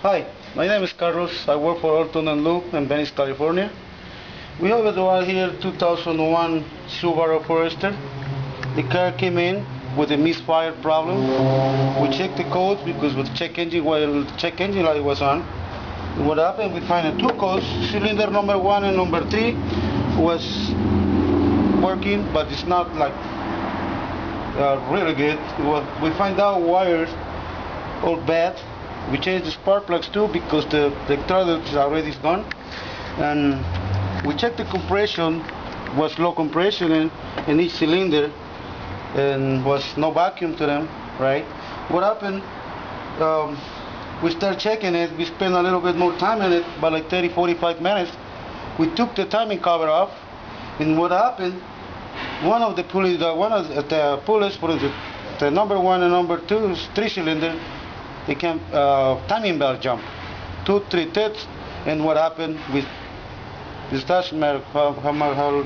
Hi, my name is Carlos. I work for Orton and Loop in Venice, California. We have it right here, 2001 Subaru Forester. The car came in with a misfire problem. We checked the codes because with the check engine, while the check engine light was on, what happened? We find two codes, cylinder number 1 and number 3 was working, but it's not like really good. We find out wires all bad. We changed the spark plugs too because the electrode is already gone, and we checked the compression, was low compression in each cylinder, and was no vacuum to them, right? What happened? We started checking it. We spent a little bit more time in it, about like 30-45 minutes. We took the timing cover off, and what happened? One of the pulleys, for the number 1 and number 2 3-cylinder, they can timing belt jump 2-3 tips, and what happened with this doesn't matter how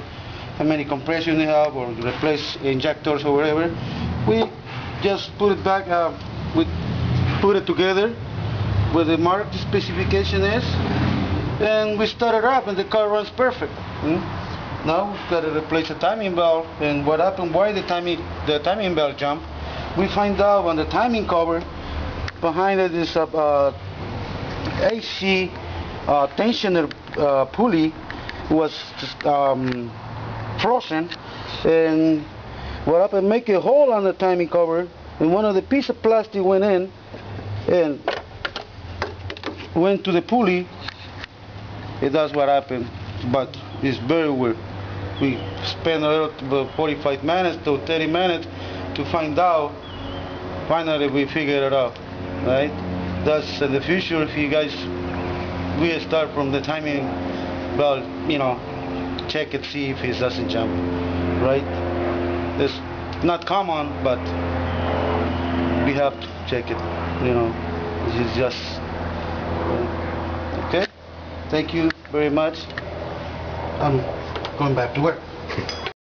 many compression you have or replace injectors or whatever. We just put it back. We put it together where the marked specification is, and we started up, and the car runs perfect. Now we've got to replace the timing belt, and what happened? Why the timing belt jump? We find out on the timing cover behind it is a AC tensioner pulley was frozen, and what happened? Make a hole on the timing cover, and one of the piece of plastic went in and went to the pulley. That's what happened, but it's very weird. We spent about 45 minutes to 30 minutes to find out. Finally, we figured it out, right? That's in the future. If you guys, we start from the timing belt, check it, see if it doesn't jump, right? It's not common, but we have to check it. This is just okay. Thank you very much. I'm going back to work.